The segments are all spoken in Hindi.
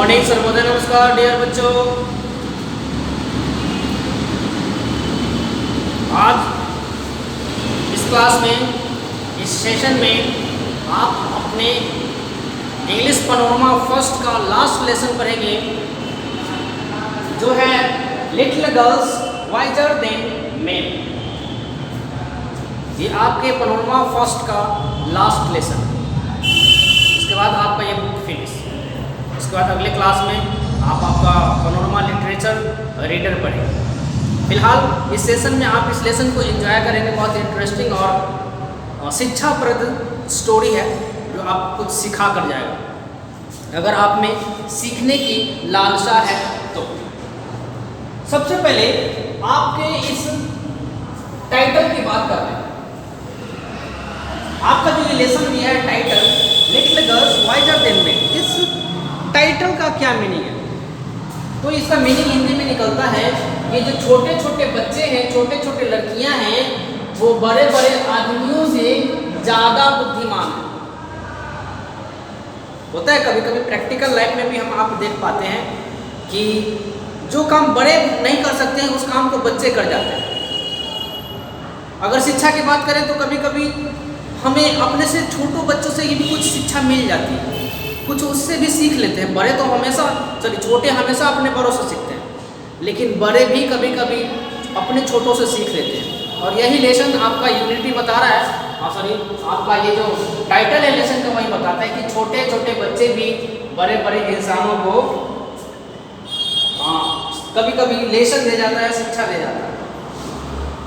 मॉर्निंग सर्वोदय नमस्कार डियर बच्चों। आज इस क्लास में इस सेशन में आप अपने इंग्लिश पैनोरमा फर्स्ट का लास्ट लेसन पढ़ेंगे जो है little girls visor than main. ये आपके पैनोरमा फर्स्ट का लास्ट लेसन। इसके बाद आपका ये बुक फिनिश। इसके बाद अगले क्लास में आपका पैनोरमा लिटरेचर रीडर पढ़ेंगे। फिलहाल इस सेशन में आप इस लेसन को एंजॉय करेंगे। बहुत इंटरेस्टिंग और शिक्षाप्रद स्टोरी है जो आप कुछ सिखा कर जाएगा अगर आप में सीखने की लालसा है तो। सबसे पहले आपके इस टाइटल की बात कर रहे हैं। आपका जो ये लेसन दिया है title little girls visor than main, इस टाइटल का क्या मीनिंग है? तो इसका मीनिंग हिंदी में निकलता है ये जो छोटे छोटे बच्चे हैं, छोटे छोटे लड़कियां हैं, वो बड़े बड़े आदमियों से ज़्यादा बुद्धिमान है। होता है कभी कभी प्रैक्टिकल लाइफ में भी हम आप देख पाते हैं कि जो काम बड़े नहीं कर सकते हैं उस काम को बच्चे कर जाते हैं। अगर शिक्षा की बात करें तो कभी कभी हमें अपने से छोटों बच्चों से भी कुछ शिक्षा मिल जाती है, कुछ उससे भी सीख लेते हैं। बड़े तो हमेशा चलिए छोटे हमेशा अपने बड़ों से सीखते हैं, लेकिन बड़े भी कभी कभी अपने छोटों से सीख लेते हैं। और यही लेसन आपका यूनिटी बता रहा है। आपका ये जो टाइटल है लेसन का वही बताता है कि छोटे छोटे बच्चे भी बड़े बड़े इंसानों को कभी कभी लेसन दे जाता है, शिक्षा दे जाता है।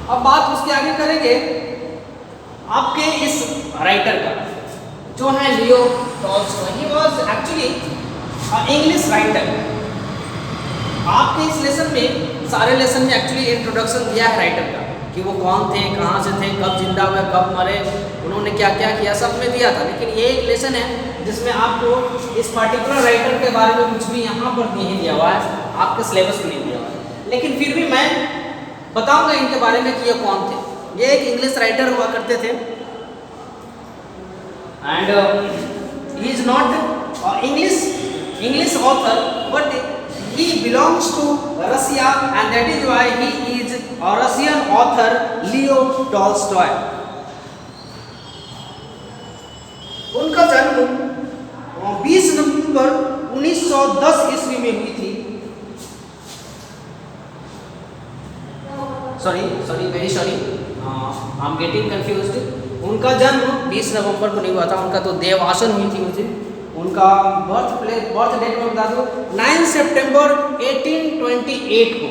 अब बात उसके आगे करेंगे आपके इस राइटर का जो है Leo Tolstoy. He was actually English writer. आपके इस लेसन में सारे लेसन में एक्चुअली इंट्रोडक्शन दिया है राइटर का कि वो कौन थे, कहाँ से थे, कब जिंदा हुए, कब मरे, उन्होंने क्या क्या किया, सब में दिया था। लेकिन ये एक लेसन है जिसमें आपको इस पर्टिकुलर राइटर के बारे में कुछ भी यहाँ पर नहीं दिया हुआ है, आपके सिलेबस में नहीं दिया हुआ है। लेकिन फिर भी मैं बताऊंगा इनके बारे में कि ये कौन थे। ये एक इंग्लिश राइटर हुआ करते थे and he is not English author, but he belongs to Russia and that is why he is a Russian author Leo Tolstoy. उनका जन्म 20 नवंबर 1910 ईस्वी में हुई थी। Very sorry, I am getting confused. उनका जन्म 20 नवंबर को नहीं हुआ था, उनका तो देवासन हुई थी मुझे। उनका बर्थ डेट में बता दो 9 सितंबर 1828 को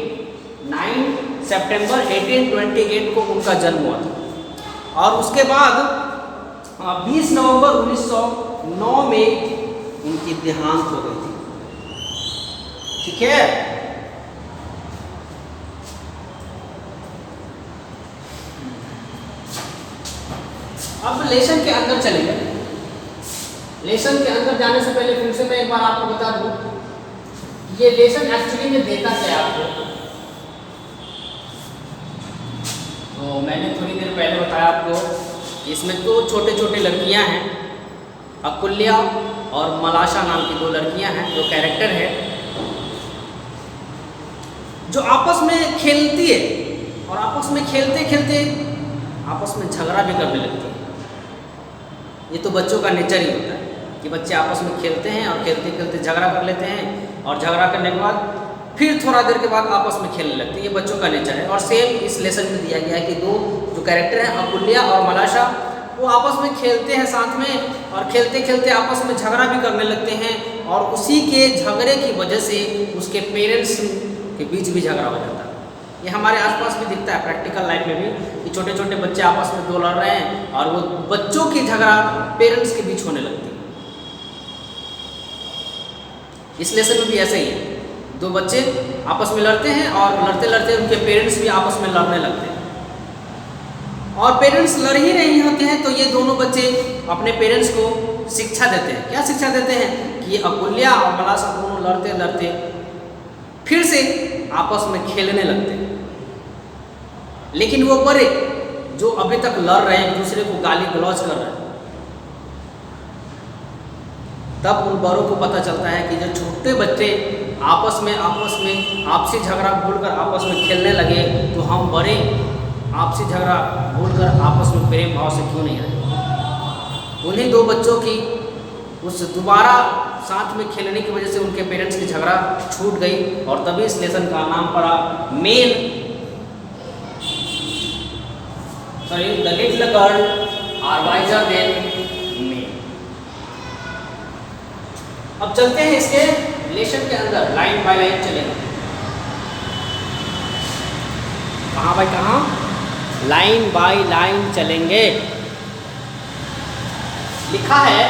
9 सितंबर 1828 को उनका जन्म हुआ था। और उसके बाद 20 नवंबर 1909 में उनकी देहांत हो गई थी। ठीक है, अब लेसन के अंदर चलेंगे। लेसन के अंदर जाने से पहले फिर से मैं एक बार आपको बता दूं ये लेसन एक्चुअली में देता क्या है आपको। तो मैंने थोड़ी देर पहले बताया आपको इसमें दो छोटे छोटे लड़कियां हैं, अकुल्या और मलाशा नाम की दो लड़कियां हैं जो कैरेक्टर है, जो आपस में खेलती है और आपस में खेलते खेलते आपस में झगड़ा भी करने लगती है। ये तो बच्चों का नेचर ही होता है कि बच्चे आपस में खेलते हैं और खेलते खेलते झगड़ा कर लेते हैं और झगड़ा करने के बाद फिर थोड़ा देर के बाद आपस में खेलने लगते हैं। ये बच्चों का नेचर है। और सेम इस लेसन में दिया गया है कि दो जो कैरेक्टर हैं अकुल्या और मलाशा वो आपस में खेलते हैं साथ में और खेलते खेलते आपस में झगड़ा भी करने लगते हैं और उसी के झगड़े की वजह से उसके पेरेंट्स के बीच भी झगड़ा हो जाता है। ये हमारे आसपास भी दिखता है प्रैक्टिकल लाइफ में भी कि छोटे छोटे बच्चे आपस में दो लड़ रहे हैं और वो बच्चों की झगड़ा पेरेंट्स के बीच होने लगती है। इस लेसन में भी ऐसे ही है, दो बच्चे आपस में लड़ते हैं और लड़ते लड़ते उनके पेरेंट्स भी आपस में लड़ने लगते हैं और पेरेंट्स लड़ ही नहीं होते हैं तो ये दोनों बच्चे अपने पेरेंट्स को शिक्षा देते हैं। क्या शिक्षा देते हैं कि ये अकुल्या और मलाशा दोनों लड़ते लड़ते फिर से आपस में खेलने लगते हैं। लेकिन वो बड़े जो अभी तक लड़ रहे हैं, एक दूसरे को गाली गलौज कर रहे हैं, तब उन बड़ों को पता चलता है कि जो छोटे बच्चे आपस में आपसी झगड़ा भूलकर आपस में खेलने लगे, तो हम बड़े आपसी झगड़ा भूलकर आपस में प्रेम भाव से क्यों नहीं रहे। उन्हीं दो बच्चों की उस दोबारा साथ में खेलने की वजह से उनके पेरेंट्स की झगड़ा छूट गई, और तभी इस लेसन का नाम पड़ा the little girl are wiser than men. अब चलते हैं इसके लेसन के अंदर, लाइन बाय लाइन चलेंगे। कहाँ भाई कहाँ? लाइन बाय लाइन चलेंगे। लिखा है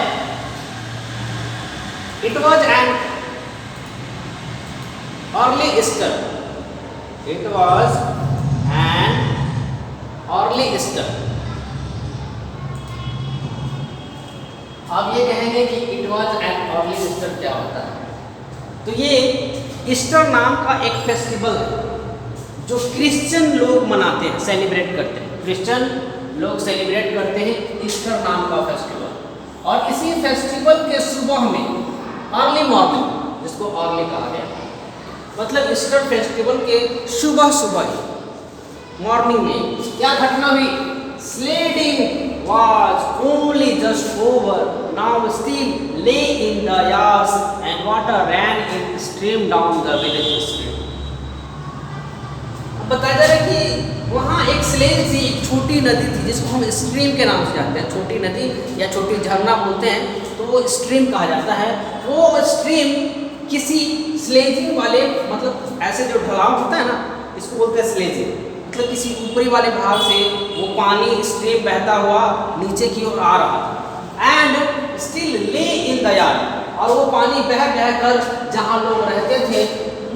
it was an early Easter. It was an early Easter. अब ये कहेंगे कि it was an early Easter क्या होता है? तो ये ईस्टर नाम का एक फेस्टिवल है जो क्रिश्चियन लोग मनाते हैं, सेलिब्रेट करते हैं। क्रिश्चियन लोग सेलिब्रेट करते हैं ईस्टर नाम का फेस्टिवल, और इसी फेस्टिवल के सुबह में अर्ली मॉर्निंग, जिसको अर्ली कहा गया, मतलब ईस्टर फेस्टिवल के सुबह सुबह मॉर्निंग में क्या घटना हुई? Sledding was only just over, now still lay in the yards and water ran in stream down the village street. अब बताया जा रहा है कि वहाँ एक स्लेज थी, एक छोटी नदी थी जिसको हम स्ट्रीम के नाम से जानते हैं। छोटी नदी या छोटी झरना बोलते हैं, तो वो स्ट्रीम कहा जाता है। वो स्ट्रीम किसी स्लेजिंग वाले, मतलब ऐसे जो ढलाव होता है ना, इसको बोलते हैं स्लेजिंग, मतलब किसी ऊपरी वाले भाग से वो पानी स्ट्रीम बहता हुआ नीचे की ओर आ रहा था। And still lay in the yard, और वो पानी बह बह कर जहाँ लोग रहते थे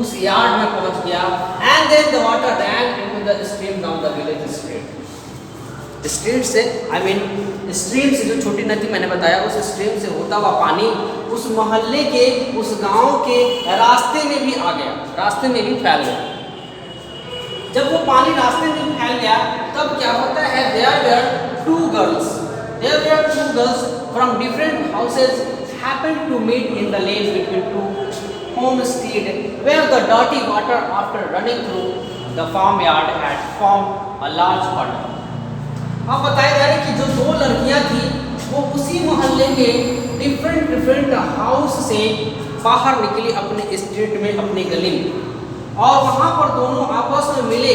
उस यार्ड में पहुंच गया। And then the water ran into the stream down the village street. Street से आई मीन स्ट्रीम से, जो छोटी नदी मैंने बताया, उस स्ट्रीम से होता हुआ पानी उस मोहल्ले के, उस गांव के रास्ते में भी आ गया, रास्ते में भी फैल गया। जब वो पानी रास्ते में फैल गया तब क्या होता है? There were two girls from different houses happened to meet in the lane between two homestead where the dirty water after running through the farmyard had formed a large puddle। अब बताया जा रहा है कि जो दो लड़कियां थी वो उसी मोहल्ले के डिफरेंट हाउस से बाहर निकली अपने स्ट्रीट में, अपनी गली में, और वहाँ पर दोनों आपस में मिले।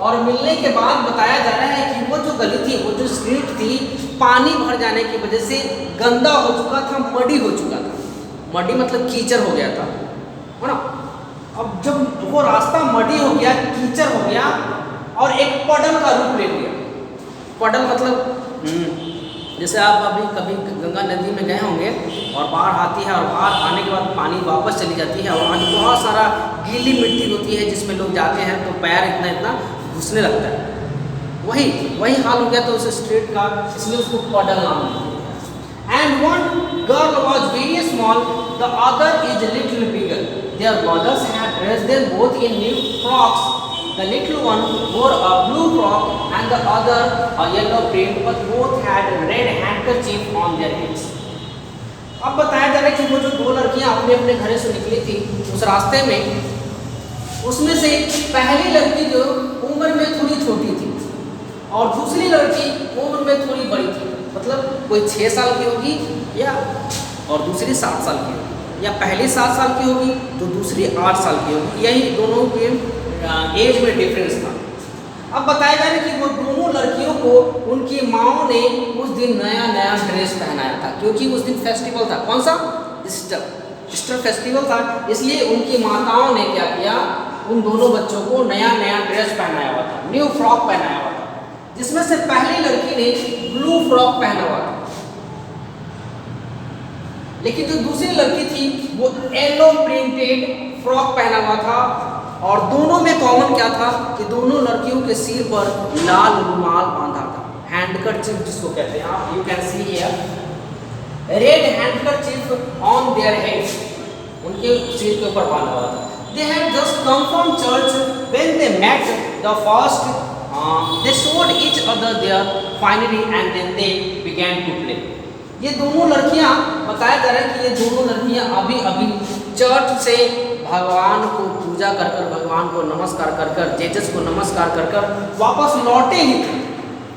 और मिलने के बाद बताया जा रहा है कि वो जो गली थी, वो जो स्ट्रीट थी, पानी भर जाने की वजह से गंदा हो चुका था, मडी हो चुका था। मडी मतलब कीचड़ हो गया था, है ना। अब जब वो रास्ता मडी हो गया, कीचड़ हो गया, और एक पडल का रूप ले लिया। पडल मतलब जैसे आप अभी कभी गंगा नदी में गए होंगे और बाढ़ आती है, और बाढ़ आने के बाद पानी वापस चली जाती है, और वहाँ बहुत सारा गीली मिट्टी होती है जिसमें लोग जाते हैं तो पैर इतना घुसने लगता है। वही हाल हो गया तो उस स्ट्रीट का, इसलिए उसको पडल नाम दिया। And one girl was very small, the other is a little bigger. Their mothers had dressed them both in new frocks. The little one wore a blue frock and the other a yellow print, but both had red handkerchief on their heads. अब बताया जा रहा है कि वो जो दो लड़कियां अपने अपने घर से निकली थी उस रास्ते में, उसमें से पहली लड़की जो उम्र में थोड़ी छोटी थी और दूसरी लड़की उम्र में थोड़ी बड़ी थी, मतलब कोई 6 साल की होगी या और दूसरी 7 साल की होगी, या पहली 7 साल की होगी तो दूसरी 8 साल की होगी। यही दोनों के एज में डिफरेंस था। अब बताया जा रहा है कि वो दोनों लड़कियों को उनकी माओ ने उस दिन नया ड्रेस पहनाया था, क्योंकि उस दिन फेस्टिवल था। कौन सा? ईस्टर फेस्टिवल था, इसलिए उनकी माताओं ने क्या किया, उन दोनों बच्चों को नया ड्रेस पहनाया हुआ था, न्यू फ्रॉक पहनाया हुआ था, जिसमें से पहली लड़की ने ब्लू फ्रॉक पहना हुआ था, लेकिन जो दूसरी लड़की थी वो येलो प्रिंटेड फ्रॉक पहना हुआ था। और दोनों में कॉमन क्या था कि दोनों लड़कियों के सिर पर लाल रुमाल बांधा था, हैंडकरचीफ जिसको कहते हैं आप, you can see here, red handkerchief on their heads, उनके सिर के ऊपर बांधा हुआ था। They had just come from church when they met the first. They showed each other their finery and then they began to play. ये दोनों लड़कियां, बताया जा रहा है कि ये दोनों लड़कियां अभी अभी चर्च से भगवान को पूजा कर कर, भगवान को नमस्कार कर कर, जेजस को नमस्कार कर कर वापस लौटे ही थे।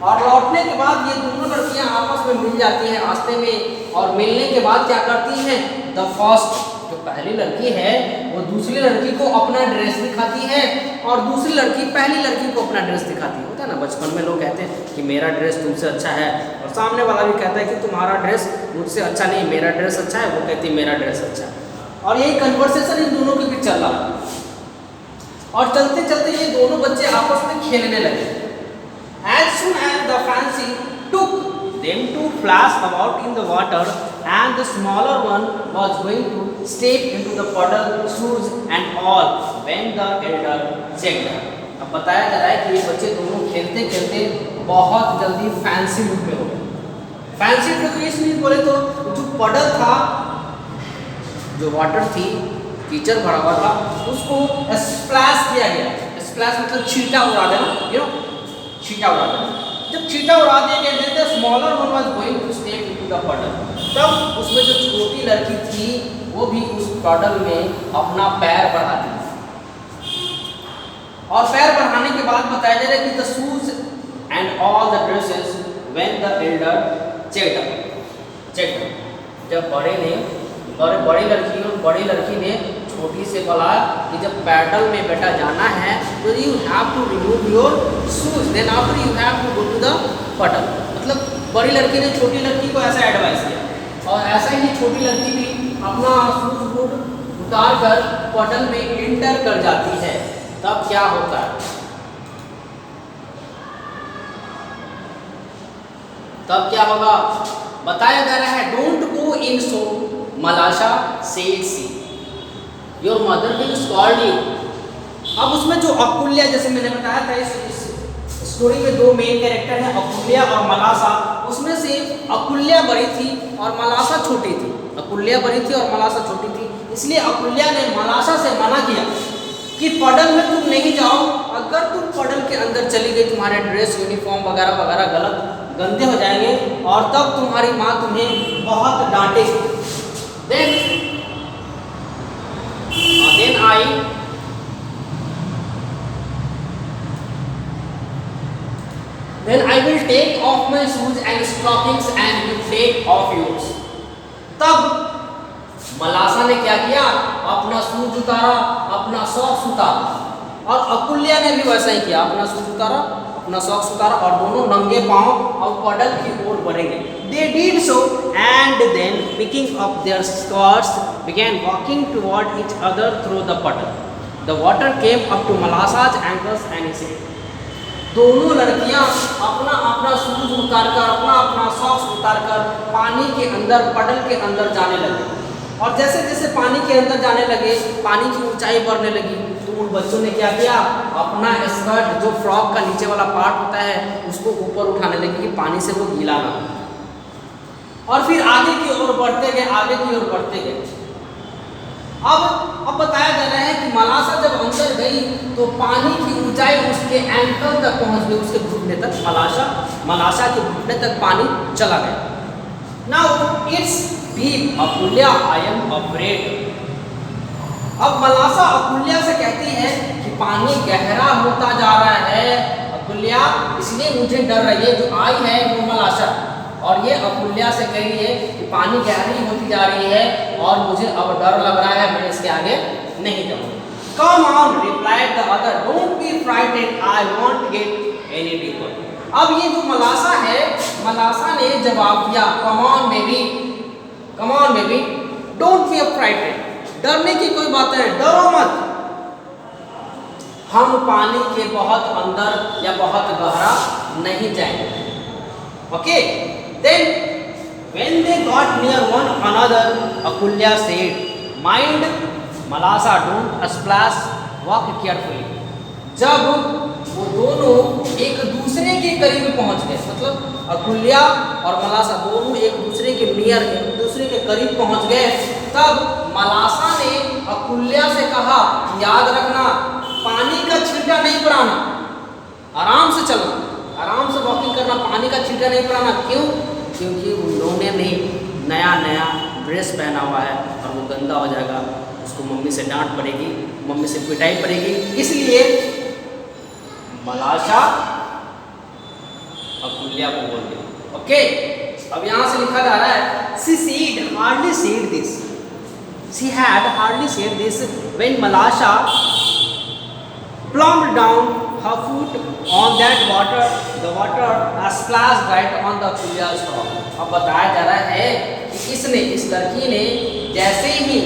और लौटने के बाद ये दोनों लड़कियां आपस में मिल जाती हैं रास्ते में, और मिलने के बाद क्या करती हैं, द फर्स्ट, जो पहली लड़की है वो दूसरी लड़की को अपना ड्रेस दिखाती है, और दूसरी लड़की पहली लड़की को अपना ड्रेस दिखाती है। होता है ना, बचपन में लोग कहते हैं कि मेरा ड्रेस तुमसे अच्छा है, और सामने वाला भी कहता है कि तुम्हारा ड्रेस मुझसे अच्छा नहीं, मेरा ड्रेस अच्छा है, वो कहती है मेरा ड्रेस अच्छा है। और यही कन्वर्सेशन इन दोनों के बीच चल रहा है। और चलते चलते ये दोनों बच्चे आपस में खेलने लगे। As soon as the fancy took them to splash about in the water, and the smaller one was going to step into the puddle, shoes and all, when the elder checked her. अब बताया जा रहा है कि ये बच्चे दोनों खेलते खेलते बहुत जल्दी फैंसी लुक में हो गए। फैंसी लुक इसलिए बोले तो जो पडल था, जो वाटर थी, कीचड़ भरा हुआ था, उसको स्प्लैश किया गया। स्प्लैश मतलब छींटा उड़ा देना, यू नो, छींटा उड़ा देना। जब छींटा उड़ा दिया गया, then the smaller one was going to step into the puddle, तब उसमें जो छोटी लड़की थी वो भी उस पडल में अपना पैर बढ़ा दी। और पैर बढ़ाने के बाद बताया जा रहा है कि the shoes and all the dresses when the Elder checked, जब बड़ी लड़की ने छोटी से बोला कि जब पैडल में बेटा जाना है तो you have to remove your shoes, then after you have to go to the puddle. मतलब बड़ी लड़की ने छोटी लड़की को ऐसा एडवाइस किया, और ऐसा ही छोटी लड़की भी अपना शूज बूट उतार कर पडल में एंटर कर जाती है। तब क्या होता है, तब क्या होगा बताया जा रहा है, don't go in so Malasha said she, your mother will scold you. अब उसमें जो अकुल्या, जैसे मैंने बताया था इस स्टोरी में दो मेन कैरेक्टर हैं, अकुल्या और मलाशा। उसमें से अकुल्या बड़ी थी और मलाशा छोटी थी। अकुल्या बड़ी थी और मलाशा छोटी थी, इसलिए अकुल्या ने मलाशा से मना किया कि पडल में तुम नहीं जाओ। अगर तुम पडल के अंदर चली गई, तुम्हारे ड्रेस, यूनिफॉर्म वगैरह वगैरह गंदे हो जाएंगे, और तब तुम्हारी माँ तुम्हें बहुत डांटेगी। Then I will take off my shoes and stockings and you take off yours. तब मलाशा ने क्या किया, अपना शूज उतारा, अपना सॉक्स उतारा, और अकुल्या ने भी वैसा ही किया, अपना शूज उतारा, अपना सॉक्स उतारा, और दोनों नंगे पांव और पडल की ओर बढ़ेंगे। They did so, and then picking up their skirts began walking toward each other through the puddle. The water came up to Malasha's ankles and he said, दोनों लड़कियां अपना अपना शूज उतारकर, अपना अपना सॉक्स उतारकर पानी के अंदर, पडल के अंदर जाने लगे। और जैसे जैसे पानी के अंदर जाने लगे, पानी की ऊंचाई बढ़ने लगी, तो उन बच्चों ने क्या किया, अपना स्कर्ट, जो फ्रॉक का नीचे वाला पार्ट होता है, उसको ऊपर उठाने लगे कि पानी से वो गीला ना हो। और फिर आगे की ओर बढ़ते गए, आगे की ओर बढ़ते गए। अब बताया जा रहा है कि मलाशा जब अंदर गई तो पानी की ऊंचाई उसके एंकल तक पहुंच गई, उसके घुटने तक। मलाशा के घुटने तक पानी चला गया। Now it's deep Akoulya, I am afraid. अब मलाशा अकुल्या से कहती है कि पानी गहरा होता जा रहा है अकुल्या, इसलिए मुझे डर रही है। जो आई है वो मलाशा, और ये अकुल्या से कह रही है कि पानी गहरी होती जा रही है और मुझे अब डर लग रहा है, मैं इसके आगे नहीं जाऊंगा। Come on, replied the other. Don't be frightened. I won't get any deeper. अब ये जो मलाशा है, मलाशा ने जवाब दिया, Come on baby, come on baby, don't be frightened. डरने की कोई बात है, डरो मत। हम पानी के बहुत अंदर या बहुत गहरा नहीं जाएंगे। Okay? Then, when they got near one another, Akulya said, "Mind, Malasha, don't splash. Walk carefully." जब वो दोनों एक दूसरे के करीब पहुंच गए, मतलब अकुल्या और मलाशा दोनों एक दूसरे के नियर, एक दूसरे के करीब पहुंच गए, तब मलाशा ने अकुल्या से कहा, याद रखना, पानी का छींटा नहीं पड़ाना, आराम से चलना, आराम से वॉकिंग करना, पानी का छींटा नहीं पड़ाना। क्यों? क्योंकि उन उन्होंने नहीं नया नया ड्रेस पहना हुआ है और वो गंदा हो जाएगा, उसको मम्मी से डांट पड़ेगी, मम्मी से पिटाई पड़ेगी। इसलिए मलाशा अकुल्या को बोल दिया। ओके, अब यहाँ से लिखा जा रहा है she said hardly said this, she had hardly said this when मलाशा plumped down her foot on that water, the water splashed right on the Akulya's top। अब बताया जा रहा है कि इसने, इस लड़की ने जैसे ही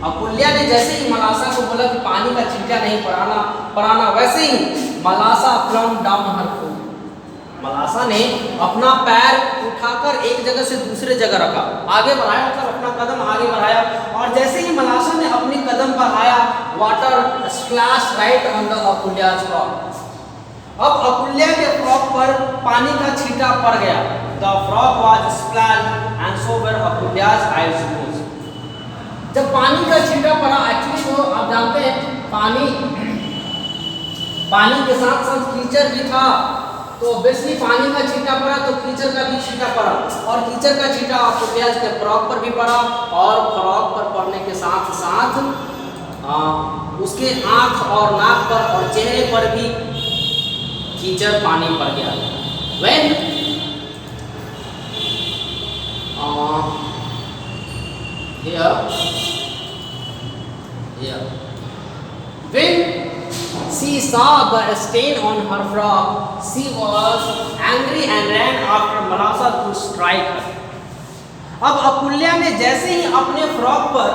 अकुल्या ने जैसे ही मलाशा को बोला कि पानी का छींटा नहीं पड़ाना, वैसे ही Malasha plumb down her foot, Malasha ने अपना पैर उठाकर एक जगह से दूसरे जगह रखा, आगे बढ़ाया, मतलब अपना कदम आगे बढ़ाया, और जैसे ही मलाशा ने अपनी कदम बढ़ाया, water splash right on the Akoulya's frock. अब अकुल्या के फ्रॉक पर पानी का छींटा पड़ गया। The frock was splashed and so were Akoulya's eyes closed. जब पानी का छींटा पड़ा, एक्चुअली तो आप जानते हैं पानी के साथ साथ कीचड़ भी था, तो ऑब्वियसली पानी का छींटा पड़ा तो कीचड़ का भी छींटा पड़ा, और कीचड़ का छींटा अकुल्या के फ्रॉक पर भी पड़ा, और फ्रॉक पर पड़ने के साथ साथ उसके आंख और नाक पर और चेहरे पर भी कीचड़ पानी पड़ गया। When she saw the stain on her frock, she was angry and ran after Malasha to strike her। अब अकुल्या ने जैसे ही अपने फ्रॉक पर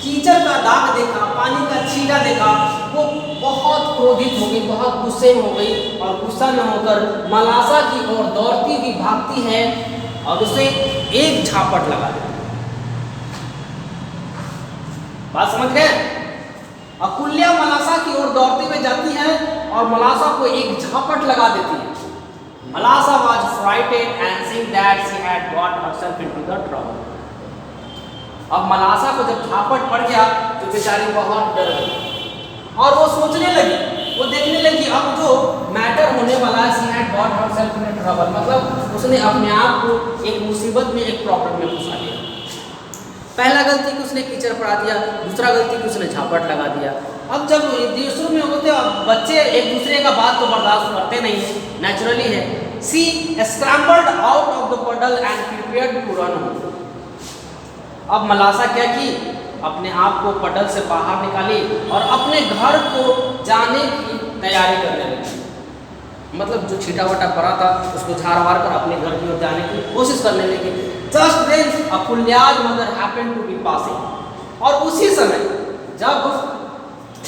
कीचड़ का दाग देखा, पानी का छींटा देखा, वो बहुत क्रोधित हो गई, बहुत गुस्से में हो गई, और गुस्सा में होकर मलाशा की ओर दौड़ती हुई भागती है और उसे एक झापट लगा देती। बात समझ गए? अकुल्या मलाशा की ओर दौड़ते हुए जाती है और मलाशा को एक झापट लगा देती है। मलाशा was frightened and seeing that she had got herself into the trouble। अब मलाशा को जब झापट पड़ गया तो बेचारी बहुत डर गई और वो सोचने लगी, वो देखने लगी अब जो मैटर होने वाला है, she had got herself into trouble, मतलब उसने अपने आप को एक मुसीबत में, एक प्रॉब्लम में फंसा दिया। पहला गलती कि उसने कीचड़ पड़ा दिया, दूसरा गलती कि उसने झापट लगा दिया। अब जब देशों में होते बच्चे एक दूसरे का बात तो बर्दाश्त करते नहीं है, नेचुरली है। She scrambled out of the puddle and prepared to run. अब मलाशा क्या की, अपने आप को पडल से बाहर निकाली और अपने घर को जाने की तैयारी करने लगी, मतलब जो छीटा वटा पड़ा था उसको झाड़ मार कर अपने घर की ओर जाने की कोशिश करने लगी। Just then Akulya's mother happened to be passing। और उसी समय जब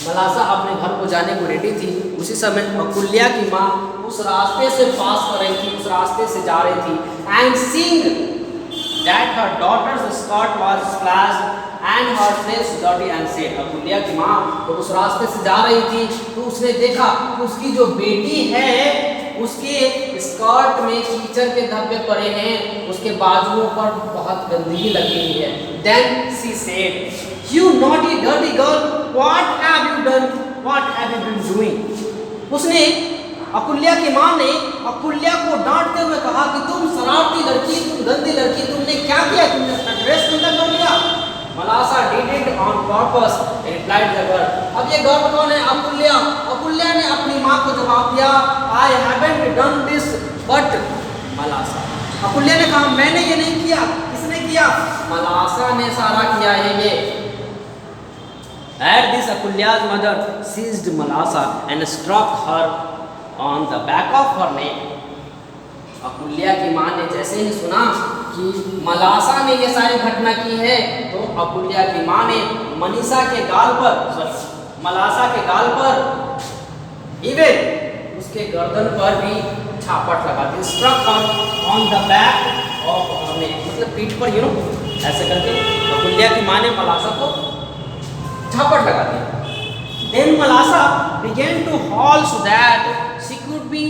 मलाशा अपने घर को जाने को रेडी थी, उसी समय अकुल्या की माँ उस रास्ते से पास कर रही थी, उस रास्ते से जा रही थी। And seeing that her daughter's skirt was splashed and her dress dirty and said। अकुल्या की माँ तो उस रास्ते से जा रही थी तो उसने देखा कि उसकी जो बेटी है उसके स्कर्ट में कीचड़ के धब्बे पड़े हैं, उसके बाजुओं पर बहुत गंदगी लगी हुई है। Then she said, "You naughty dirty girl, what have you done? What have you been doing?" उसने अकुल्या की माँ ने अकुल्या को डांटते हुए कहा कि तुम शरारती लड़की, तुम गंदी लड़की, तुमने क्या किया, तुमने अपना ड्रेस गंदा कर दिया। मलाशा did it on purpose, replied the girl। अब ये गर्ल कौन है? अकुल्या। अकुल्या ने अपनी माँ को जवाब दिया, I haven't done this but मलाशा। अकुल्या ने कहा मैंने ये नहीं किया। किसने किया? मलाशा ने सारा किया है ये। At this Akulya's mother seized Malasha and struck her on the back of her neck। अकुल्या की माँ ने जैसे ही सुना कि मलाशा ने ये सारी घटना की है तो अकुल्या की माँ ने मनीषा के गाल पर, मलाशा के गाल पर, इवन उसके गर्दन पर भी झापट लगा दी। Struck on the back of her neck, मतलब पीठ पर, ऐसे करके अकुल्या की माँ ने मलाशा को झापट लगा दी। Then Malasha began to howl so that she could be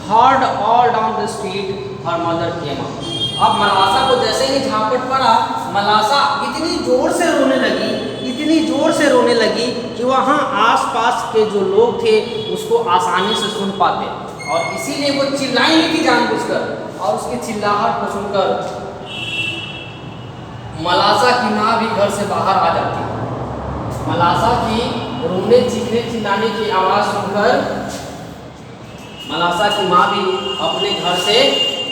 heard all down the street। Her mother came up। अब मलाशा को जैसे ही झापट पड़ा, मलाशा इतनी जोर से रोने लगी, इतनी जोर से रोने लगी कि वहाँ आसपास के जो लोग थे उसको आसानी से सुन पाते, और इसीलिए वो चिल्लाई नहीं थी जानबूझकर, और उसकी चिल्लाहट को सुनकर मलासा की माँ भी घर से बाहर आ जाती। मलासा की रोने चीखने चिल्लाने की आवाज़ सुनकर मलासा की माँ भी अपने घर से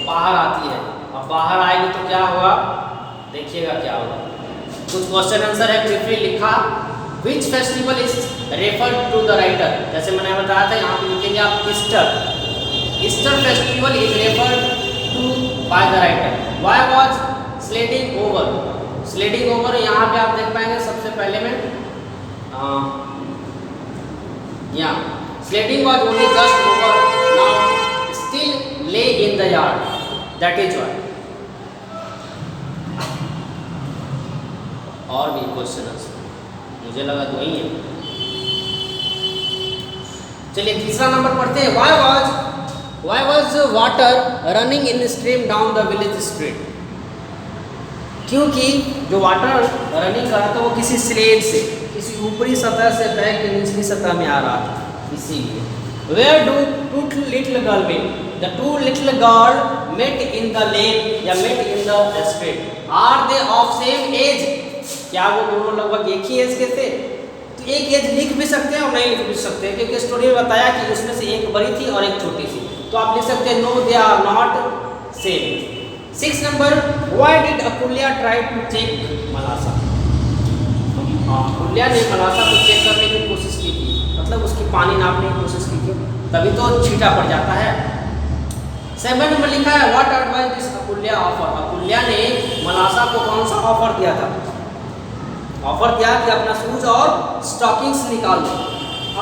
बाहर आती है। अब बाहर आएगी तो क्या होगा, देखिएगा क्या होगा। कुछ क्वेश्चन आंसर है ब्रीफली लिखा। Which festival is referred to the writer, जैसे मैंने बताया था यहाँ पे लिखेंगे आप Easter. Easter festival is referred to by the writer. Why was sledding over, sledding over यहाँ पे आप देख पाएंगे सबसे पहले में यहाँ sledding was only just over, now still lay in the yard, that is why. और भी क्वेश्चन आंसर मुझे लगा दो ही है। चलिए तीसरा नंबर पढ़ते हैं। Why was water running in stream down the village street, क्योंकि जो वाटर रनिंग कर रहा था वो किसी स्लेट से, किसी ऊपरी सतह से बह के निचली सतह में आ रहा था, इसीलिए। Where do two little girl meet? The two little girl met in the lane या met in the street. Are they of same age? क्या वो दोनों लगभग एक ही एज के थे? तो एक एज लिख भी सकते हैं और नहीं लिख भी सकते हैं, क्योंकि स्टोरी में बताया कि उसमें से एक बड़ी थी और एक छोटी थी, तो आप लिख सकते हैं no they are not same. 6 number, why did Akoulya try to check Malasha? Akoulya ने मलासा को चेक करने की कोशिश की थी, मतलब उसकी पानी नापने की कोशिश की थी, तभी तो छींटा पड़ जाता है। 7 नंबर लिखा है व्हाट एडवाइस दिस अकुल्या ऑफर? अकुल्या ने मलासा को कौन सा ऑफर दिया था? ऑफर दिया कि अपना शूज और स्टॉकिंग्स निकाल लो।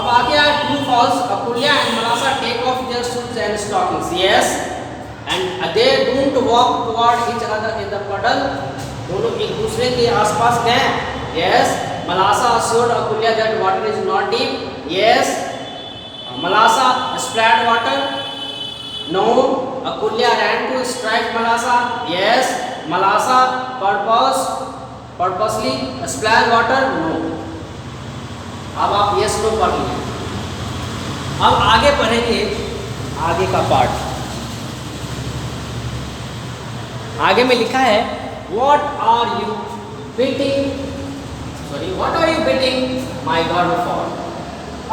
अब आगे आया true false. Akoulya and Malasha take off their shoes and stockings, yes, and they don't walk toward each other in the puddle, दोनों एक दूसरे के आसपास गए, yes. Malasha assured Akoulya that water is not deep, yes. Malasha splashed water, no. Akoulya ran to strike Malasha, yes. Malasha purposely splashed water, no. अब आप yes no पढ़ लीजिए। अब आगे पढ़ेंगे आगे का पार्ट। आगे में लिखा है what are you beating my God for?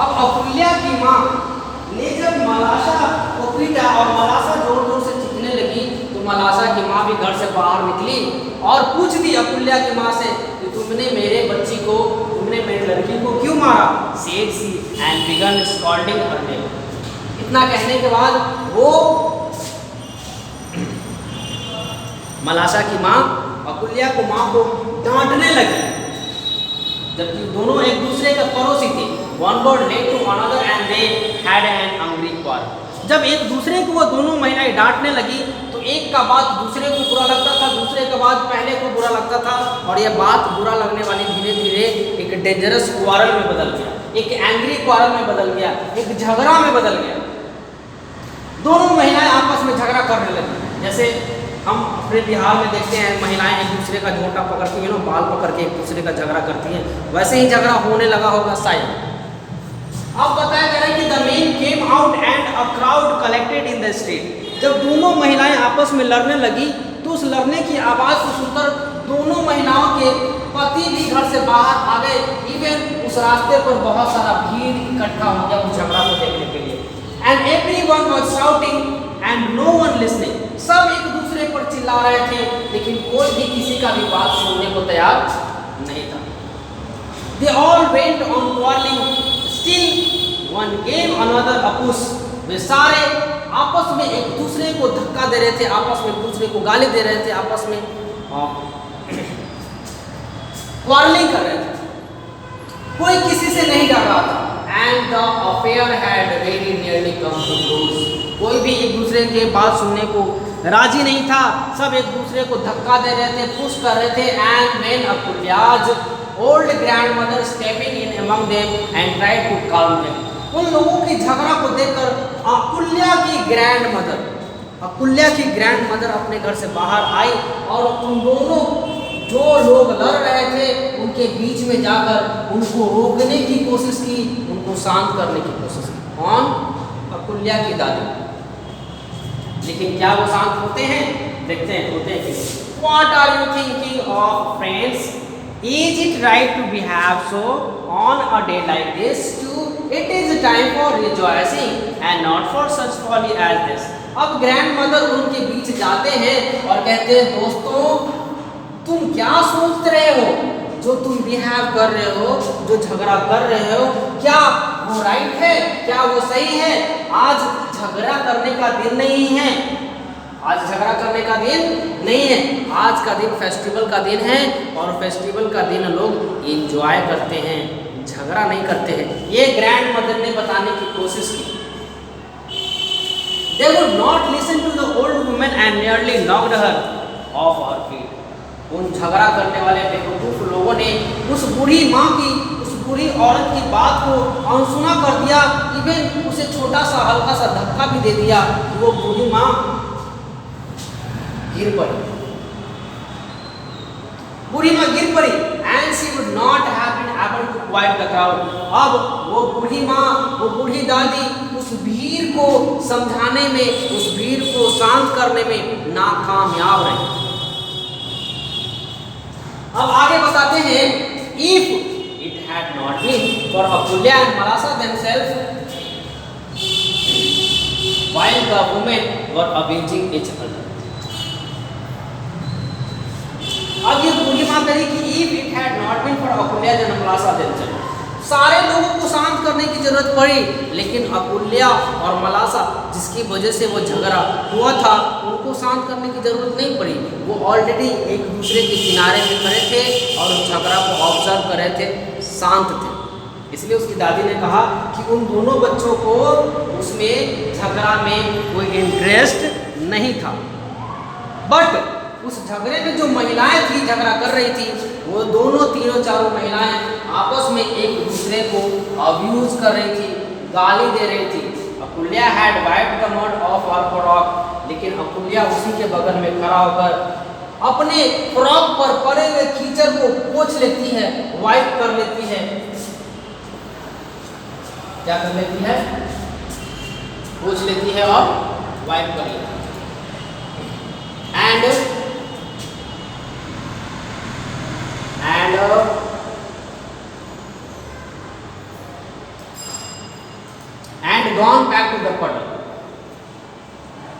अब अकुल्या की माँ ने जब मलासा को पीटा और मलासा जोर जोर से चीखने लगी, तो मलासा की माँ भी घर से बाहर निकली और पूछ दी अकुल्या की माँ से कि तुमने मेरे बच्ची को, तुमने मेरी लड़की को क्यों मारा? said she and began scolding her name. इतना कहने के बाद वो मलासा की माँ अकुल्या को माँ को डांटने लगी, जबकि दोनों एक दूसरे का पड़ोसी थे। One word led to another and they had an angry quarrel. जब एक दूसरे को वो दोनों महिलाएं डांटने लगी, तो एक का बात दूसरे को बुरा लगता था, दूसरे का बात पहले को बुरा लगता था, और ये बात बुरा लगने वाली धीरे धीरे एक डेंजरस क्वारल में बदल गया, एक एंग्री क्वारल में बदल गया, एक झगड़ा में बदल गया। दोनों महिलाएं आपस में झगड़ा करने लगी। जैसे हम अपने बिहार में देखते हैं महिलाएं एक दूसरे का झोंटा पकड़ती हैं, बाल पकड़ के एक दूसरे का झगड़ा करती हैं, वैसे ही झगड़ा होने लगा होगा शायद। अब बताया जा रहा है कि the main came out and a crowd collected in the street. जब दोनों महिलाएं आपस में लड़ने लगी, तो उस लड़ने की आवाज़ को सुनकर दोनों महिलाओं के पति भी घर से बाहर आ गए। इवन उस रास्ते पर बहुत सारा भीड़ इकट्ठा हो गया उस झगड़ा को देखने के लिए। And everyone was shouting and no one listening. सब एक दूसरे पर चिल्ला रहे थे, लेकिन कोई भी किसी का भी बात सुनने को तैयार नहीं था। They all went on quarreling, still one gave another a push. वे सारे आपस में एक दूसरे को धक्का दे रहे थे, आपस में एक दूसरे को गाली दे रहे थे, आपस में क्वारलिंग कर रहे थे, कोई किसी से नहीं डर रहा था। And the affair had very nearly come to blows. कोई भी एक दूसरे के बात सुनने को राजी नहीं था, सब एक दूसरे को धक्का दे रहे थे, पुश कर रहे थे। And when Akulya's old grandmother stepping in among them and tried to calm them. उन लोगों की झगड़ा को देखकर अकुल्या की ग्रैंड मदर अपने घर से बाहर आई और उन दोनों जो लोग लड़ रहे थे उनके बीच में जाकर उनको रोकने की कोशिश की, उनको शांत करने की कोशिश की। कौन? अकुल्या की दादी। लेकिन क्या वो शांत होते हैं? देखते हैं होते हैं कि What are you thinking of, friends? Is it right to behave so on a day like this too? It is a time for rejoicing and not for such folly as this. अब ग्रैंड मदर उनके बीच जाते हैं और कहते हैं, दोस्तों तुम क्या सोच रहे हो? जो तुम बिहेव कर रहे हो, जो झगड़ा कर रहे हो, क्या वो राइट है? क्या वो सही है? आज झगड़ा करने का दिन नहीं है। आज झगड़ा करने का दिन नहीं है। आज का दिन फेस्टिवल का दिन है और फेस्टिवल का दिन लोग एंजॉय करते हैं, झगड़ा नहीं करते हैं। ये ग्रैंड मदर ने बताने की कोशिश की। They would not listen to the old woman and nearly knocked her off her feet. उन झगड़ा करने वाले बेवकूफ लोगों ने उस बूढ़ी माँ की, उस बूढ़ी औरत की बात को अनसुना कर दिया। इवन उसे छोटा सा हल्का सा धक्का भी दे दिया। वो बूढ़ी माँ गिर पड़ी, बूढ़ी माँ गिर पड़ी। And she would not have been able to quiet the crowd. अब वो बूढ़ी माँ, वो बूढ़ी दादी उस भीड़ को समझाने में, उस भीड़ को शांत करने में नाकामयाब रही। अब आगे बताते हैं, if it had not been for Akulya and Malasa themselves, while the women were abusing each other. अब ये बूढ़ी माँ कही कि if it had not been for Akulya and Malasa themselves, सारे लोगों को शांत करने की जरूरत पड़ी, लेकिन अकुल्या और मलासा जिसकी वजह से वो झगड़ा हुआ था, उनको शांत करने की जरूरत नहीं पड़ी। वो ऑलरेडी एक दूसरे के किनारे में खड़े थे और उस झगड़ा को ऑब्जर्व कर रहे थे, शांत थे। इसलिए उसकी दादी ने कहा कि उन दोनों बच्चों को उसमें झगड़ा में कोई इंटरेस्ट नहीं था। बट उस झगड़े में जो महिलाएं थी, झगड़ा कर रही थी, वो दोनों तीनों चारों महिलाएं आपस में एक दूसरे को अब्यूज कर रही थी, गाली दे रही थी। Akoulya had wiped the mud off her frock, लेकिन अकुल्या उसी के बगल में खड़ा होकर अपने फ्रॉक पर पड़े हुए कीचड़ को पोंछ लेती है, वाइप कर लेती है। क्या कर लेती है? पोंछ लेती है और वाइप कर लेती है। and gone back to the puddle.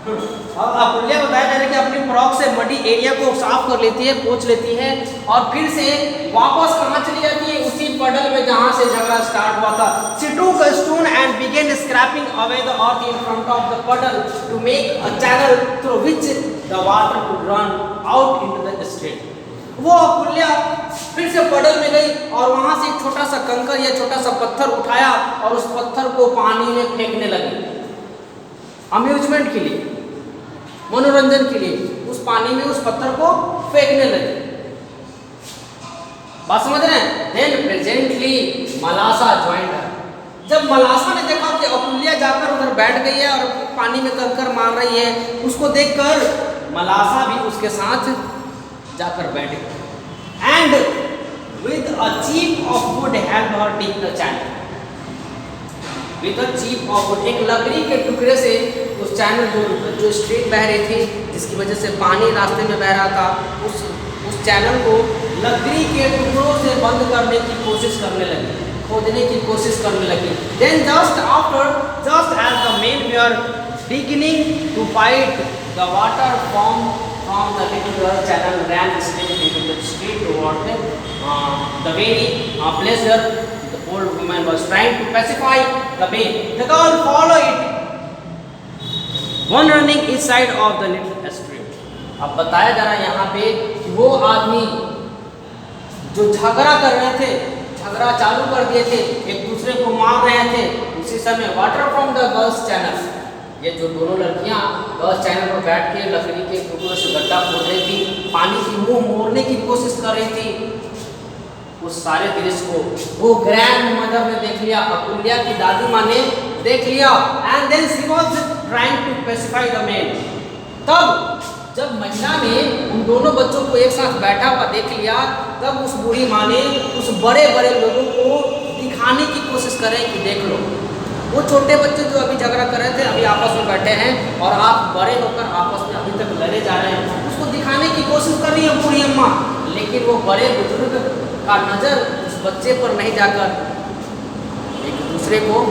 अब अकुल्या बताया जा रहा है कि अपनी फ्रॉक से मडी एरिया को साफ कर लेती है, पोंछ लेती है और फिर से वापस कहाँ चली जाती है? उसी पडल में जहाँ से झगड़ा स्टार्ट हुआ था। She took a stone and began scraping away the earth in front of the puddle to make a channel through which the water could run out into the street. वो अकुल्या फिर से पडल में गई और वहां से एक छोटा सा कंकर या छोटा सा पत्थर उठाया और उस पत्थर को पानी में फेंकने लगी, अम्यूजमेंट के लिए, मनोरंजन के लिए। उस पानी में उस पत्थर को फेंकने लगी। बात समझ रहे हैं? Then presently मलासा joined her. जब मलासा ने देखा कि अकुल्या जाकर उधर बैठ गई है और पानी में कंकर मार रही है, उसको देखकर मलासा भी उसके साथ जाकर बैठ गई। And with a chip of wood helped her dig the channel. With a chip of wood, एक लकड़ी के टुकड़े से उस चैनल जो स्ट्रीट बह रही थी, जिसकी वजह से पानी रास्ते में बह रहा था, उस चैनल को लकड़ी के टुकड़ों से बंद करने की कोशिश करने लगी, खोदने की कोशिश करने लगी। Then just as the men were beginning to fight, the water from the little channel ran straight into the street toward the very place where the old woman was trying to pacify the men. The girl followed it, one running each side of the little street. अब बताया जा रहा है यहाँ पे कि वो आदमी जो झगड़ा कर रहे थे, झगड़ा चालू कर दिए थे, एक दूसरे को मार रहे थे, उसी समय water from the girls channel, ये जो दोनों लड़कियां गर्ल्स चैनल पर बैठ के लकड़ी के टुकड़ों से गड्ढा खोद रही थी, पानी की मुंह मोड़ने की कोशिश कर रही थी, उस सारे दृश्य को वो ग्रैंड मदर ने देख लिया, अकुल्या की दादी माँ ने देख लिया। And then she was trying to pacify the man. तब जब महिला ने उन दोनों बच्चों को एक साथ बैठा हुआ देख लिया, तब उस बूढ़ी माँ ने उस बड़े बड़े लोगों को दिखाने की कोशिश करें कि देख लो, वो छोटे बच्चे जो अभी झगड़ा कर रहे थे अभी आपस में बैठे हैं और आप बड़े होकर आपस में अभी तक लड़े जा रहे हैं। उसको दिखाने की कोशिश कर रही है बूढ़ी अम्मा, लेकिन वो बड़े बुजुर्ग का नज़र उस बच्चे पर नहीं जाकर एक दूसरे को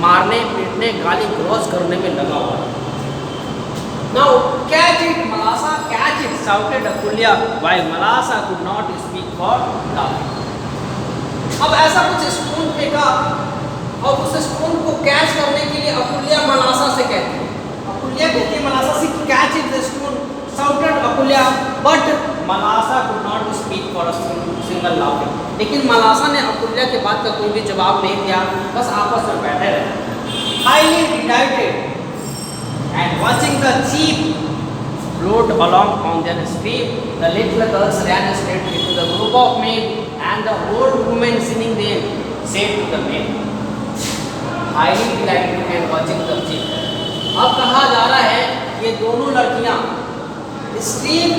मारने पीटने गाली गलौज करने में लगा हुआ है। Now catch it, Malasa, catch it, shouted Akulya, while Malasa could not speak for laughing. अब ऐसा कुछ स्पून फेंका और उस स्पून को कैच करने के लिए अकुल्या मलासा से कहती है, अकुल्या कहती है मलासा से catch it the spoon, shouted Akulya, but Malasa could not speak for a single laughing. लेकिन मलासा ने अकुल्या के बात का कोई भी जवाब नहीं दिया, बस आपस में बैठे रहे, highly delighted and watching the sheep float along on their stream. The little girls ran straight into the group of men, and the old woman sitting there said to the men, highly delighted and watching the sheep. अब कहा जा रहा है ये दोनों लड़कियां स्ट्रीम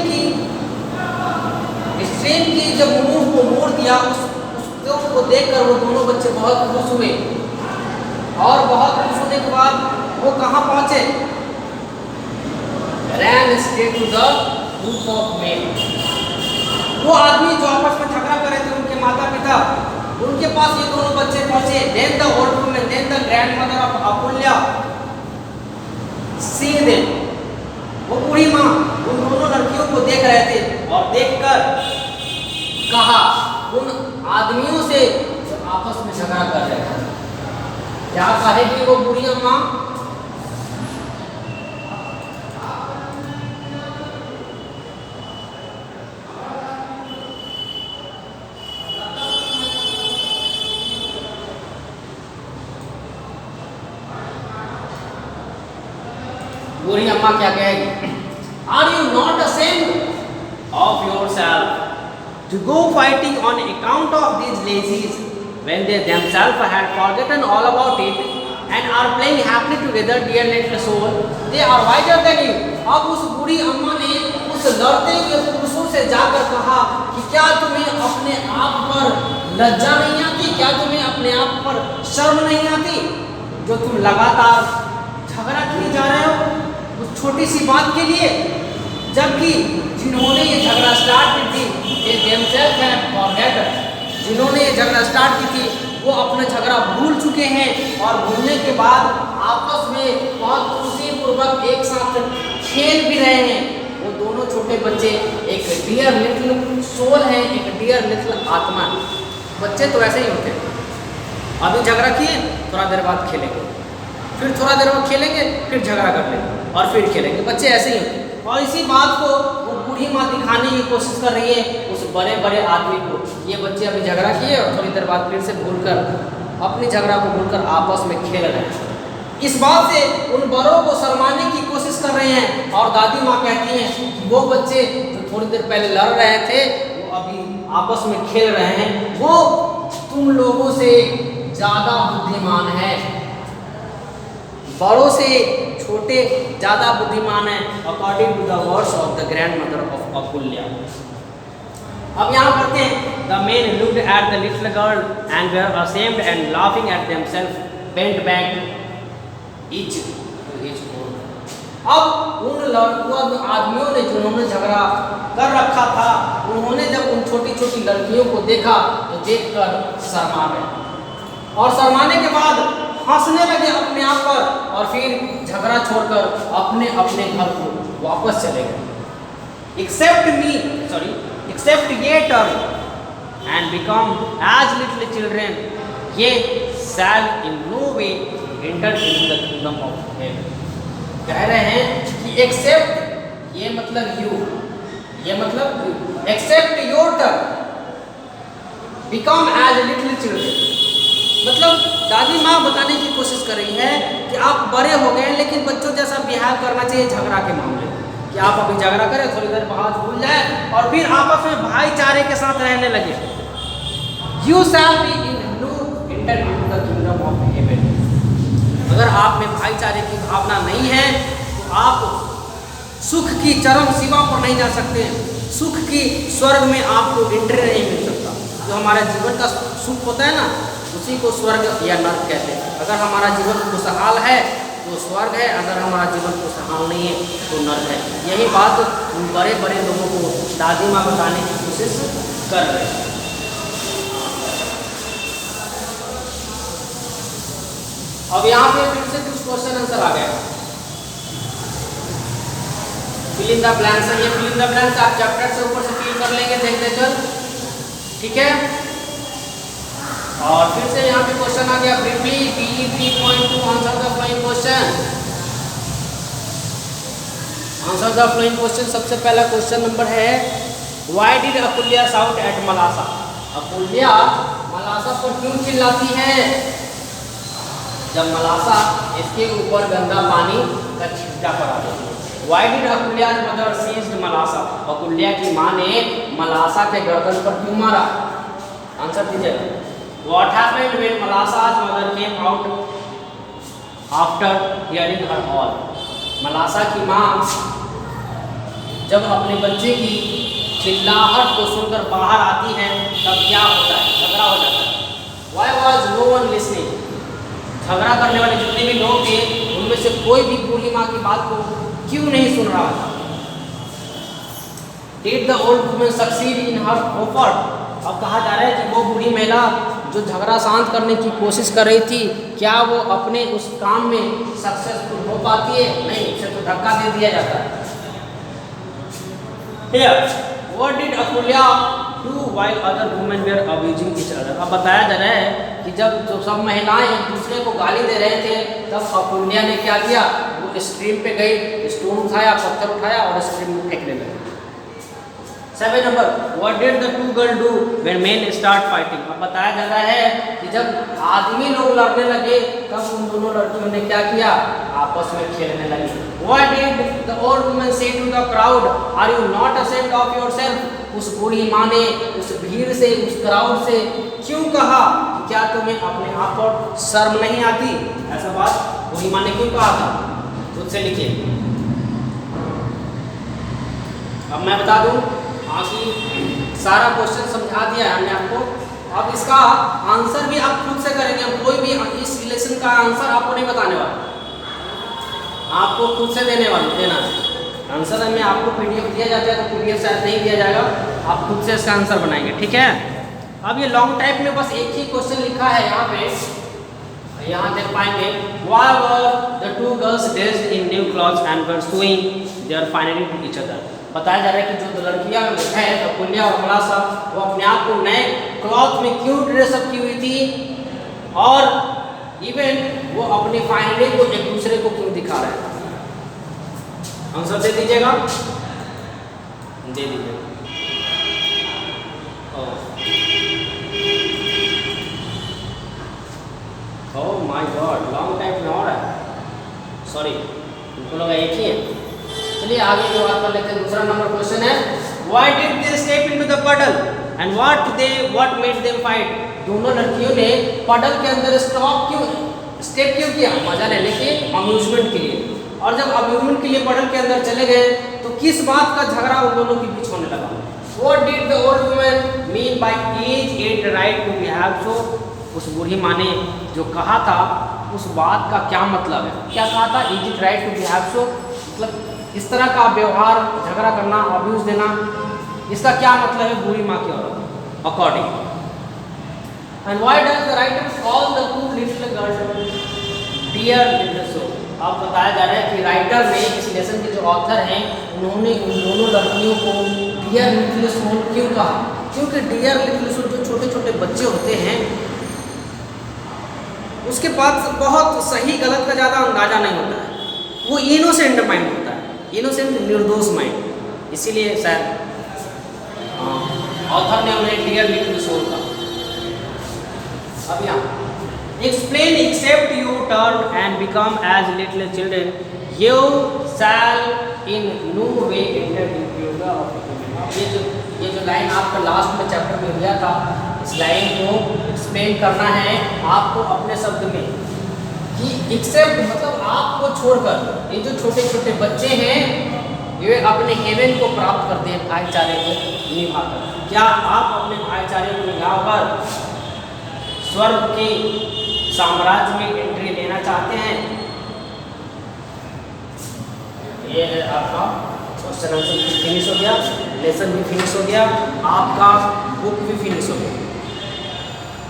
की जब मुंह को मोड़ दिया, उसको को देखकर वो दोनों बच्चे बहुत खुश हुए, और बहुत खुश होने के बाद वो कहाँ पहुंचे, ran straight to the group of men. वो आदमी जो आपस में झगड़ा कर रहे थे उनके माता पिता, उनके पास ये दोनों बच्चे पहुंचे। Then the old woman, then the grandmother of Akulya, see them. वो बूढ़ी माँ उन दोनों लड़कियों को देख रहे थे और देखकर कहा उन आदमियों से जो आपस में झगड़ा कर रहे थे, क्या कहेगी वो बूढ़ी अम्मा, बूढ़ी अम्मा क्या कहेगी, are you not ashamed of yourself to go fighting on account of these lazies when they themselves had forgotten all about it and are playing happily together, dear little soul, they are wiser than you. अब उस बूढ़ी अम्मा ने उस लड़ते हुए पुरुषों से जाकर कहा कि क्या तुम्हें अपने आप पर लज्जा नहीं आती, क्या तुम्हें अपने आप पर शर्म नहीं आती, जो तुम लगातार झगड़ा किए जा रहे हो उस छोटी सी बात के लिए, जबकि जिन्होंने ये झगड़ा स्टार्ट की थी ये themselves had forgotten, जिन्होंने ये झगड़ा स्टार्ट की थी वो अपना झगड़ा भूल चुके हैं, और भूलने के बाद आपस में बहुत खुशी पूर्वक एक साथ खेल भी रहे हैं। वो दोनों छोटे बच्चे एक डियर लिटिल सोल है, एक डियर लिटिल आत्मा। बच्चे तो ऐसे ही होते हैं, अभी झगड़ा किए थोड़ा देर बाद खेलेंगे, फिर थोड़ा देर बाद खेलेंगे, फिर झगड़ा कर लेंगे और फिर खेलेंगे, बच्चे ऐसे ही होते हैं। और इसी बात को वो बूढ़ी माँ दिखाने की कोशिश कर रही है उस बड़े बड़े आदमी को, ये बच्चे अभी झगड़ा किए और थोड़ी देर बाद फिर से भूलकर अपनी झगड़ा को भूलकर आपस में खेल रहे हैं। इस बात से उन बड़ों को शर्माने की कोशिश कर रहे हैं, और दादी माँ कहती हैं कि वो बच्चे जो थोड़ी देर पहले लड़ रहे थे वो अभी आपस में खेल रहे हैं, वो तुम लोगों से ज़्यादा बुद्धिमान है, बड़ों से छोटे ज़्यादा बुद्धिमान है, according to the words of the grandmother of Akoulya. अब यहाँ पढ़ते हैं, the men looked at the little girl and were ashamed and laughing at themselves, bent back each to each own. अब उन आदमियों ने जिन्होंने झगड़ा कर रखा था, उन्होंने जब उन छोटी छोटी लड़कियों को देखा तो देखकर शर्मा गए, और शर्माने के बाद हंसने लगे अपने आप पर, और फिर झगड़ा छोड़कर अपने अपने घर को वापस चले गए। Except ye turn and become as little children, ye shall in no way enter into the kingdom of heaven. कह रहे हैं कि एक्सेप्ट ये मतलब यू, ये मतलब you, except your turn, become as little children, मतलब दादी माँ बताने की कोशिश कर रही है कि आप बड़े हो गए लेकिन बच्चों जैसा बिहेव करना चाहिए झगड़ा के मामले में, कि आप अभी झगड़ा करें थोड़ी देर बाद भूल जाए और फिर आपस में भाईचारे के साथ रहने लगे। You shall be in no enter into the kingdom of heaven। अगर आप में भाईचारे की भावना नहीं है तो आप सुख की चरम सीमा पर नहीं जा सकते, सुख की स्वर्ग में आपको एंट्री नहीं मिल सकता। जो हमारे जीवन का सुख होता है ना, उसी को स्वर्ग या नर्क कहते हैं। अगर हमारा जीवन खुशहाल है तो स्वर्ग है, अगर हमारा जीवन खुशहाल नहीं है तो नर्क है। यही बात बड़े बड़े लोगों को दादी माँ बताने की कोशिश कर रहे हैं। अब यहाँ पे फिर से कुछ क्वेश्चन आंसर आ गया। फिल इन द ब्लैंक्स है, ये फिल इन द ब्लैंक्स आप चैप्टर से ऊपर से फिल कर लेंगे देखते चल, ठीक है। और फिर से यहाँ पे क्वेश्चन आ गया briefly PE 3.2 answer the following question. Answer the following question. सबसे पहला क्वेश्चन नंबर है why did Akoulya shout at Malasha. Akoulya Malasha पर क्यों चिल्लाती है जब मलासा इसके ऊपर गंदा पानी का छिड़का पड़ा है। Why did Akoulya's mother seized Malasha. Akoulya की माँ ने मलासा के गर्दन पर क्यों मारा। आंसर दीजिए। What happened when Malasa's mother came out after hearing her all? मलासा की माँ जब अपने बच्चे की चिल्लाहट को सुनकर बाहर आती है तब क्या होता है, झगड़ा हो जाता है। Why was no one listening? झगड़ा करने वाले जितने भी लोग थे उनमें से कोई भी बूढ़ी माँ की बात को क्यों नहीं सुन रहा था। Did the old woman succeed in her effort? अब कहा जा रहा है कि वो बूढ़ी महिला जो झगड़ा शांत करने की कोशिश कर रही थी, क्या वो अपने उस काम में सक्सेसफुल हो पाती है। नहीं, उसे तो धक्का दे दिया जाता है। Here, what did अकुल्या do while other women were abusing each other? अब बताया जा रहा है कि जब सब महिलाएं एक दूसरे को गाली दे रहे थे तब अकुल्या ने क्या किया, वो स्ट्रीम पे गई, स्टोन उठाया, पत्थर उठाया और स्ट्रीम में फेंकने लगी। 7 number what did the two girl do when main start fighting. अब बताया जा रहा है कि जब आदमी लोग लड़ने लगे तब उन दोनों लड़कियों ने क्या किया, आपस में खेलने लगी। What did the old woman say to the crowd are you not ashamed of yourself. उस बूढ़ी माँ ने उस भीड़ से, उस क्राउड से क्यों कहा, क्या तुम्हें अपने आप पर शर्म नहीं आती। ऐसा बात बूढ़ी माँ ने क्यों कहा था, खुद से लिखिए। अब मैं बता दूं, सारा क्वेश्चन समझा दिया है हमने आपको। अब इसका आंसर भी आप खुद से करेंगे। हम कोई भी इस रिलेशन का आंसर आपको नहीं बताने वाला, आपको खुद से देना है आंसर। हमें आपको PDF दिया जाता है तो PDF शायद नहीं दिया जाएगा, आप खुद से इसका आंसर बनाएंगे, ठीक है। अब ये लॉन्ग टाइप में बस एक ही क्वेश्चन लिखा है यहाँ पे, यहाँ देख पाएंगे। Why were the two girls dressed in new clothes and were showing their finery to each other? बताया जा रहा है कि जो दो लड़कियां है अकुल्या और मलासा, वो अपने आप को नए क्लॉथ में क्यों ड्रेसअप की हुई थी और इवन वो अपने फाइनरी को एक दूसरे को क्यों दिखा रहे हैं। आंसर दे दीजिएगा, दे दीजिएगा। Oh my God, long type में और है, सॉरी उनको लगा एक ही है। चलिए आगे की बात कर लेते हैं। दूसरा नंबर क्वेश्चन है why did they step into the पडल and what made them fight. दोनों लड़कियों ने पडल के अंदर स्टेप क्यों किया, मजा लेने के, अम्यूजमेंट के लिए। और जब अम्यूजमेंट के लिए पडल के अंदर चले गए तो किस बात का झगड़ा उन दोनों के बीच होने लगा। What did the old woman mean by is it right to behave so. उस बूढ़ी माँ ने जो कहा था उस बात का क्या मतलब है, क्या कहा था, is it right to behave so, मतलब इस तरह का व्यवहार, झगड़ा करना, अब्यूज देना, इसका क्या मतलब है बूढ़ी माँ की औरत according. And why does the writer call the two little girls dear little soul. अब बताया जा रहा है कि राइटर ने, इस लेसन के जो ऑथर हैं, उन्होंने उन दोनों लड़कियों को डियर लिटिल सोल क्यों कहा, क्योंकि डियर लिटिल सोल जो छोटे छोटे बच्चे होते हैं उसके पास बहुत सही गलत का ज़्यादा अंदाजा नहीं होता है, वो इनोसेंट माइंड होता है, इनोसेंट निर्दोष माइंड, इसीलिए शायद ऑथर ने उन्हें डियर लिटिल सोल कहा। अब यहाँ explain except you turn and become as little children you shall in no way enter into the off. ये जो लाइन आपका लास्ट में चैप्टर में दिया था, इस लाइन को एक्सप्लेन करना है आपको अपने शब्द में कि एक्सेप्ट मतलब आपको छोड़कर, ये जो छोटे छोटे बच्चे हैं ये अपने हेवन को प्राप्त करते हैं भाईचारे को निभाकर। क्या आप अपने भाईचारे को निभाकर स्वर्ग के साम्राज्य में एंट्री लेना चाहते हैं? ये है आपका क्वेश्चन आंसर भी फिनिश हो गया, लेसन भी फिनिश हो गया, आपका बुक भी फिनिश हो गया।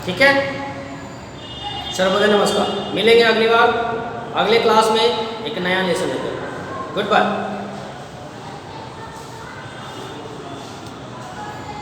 ठीक है, सर्वोदय नमस्कार। मिलेंगे अगली बार अगले क्लास में एक नया लेसन लेकर। Good bye.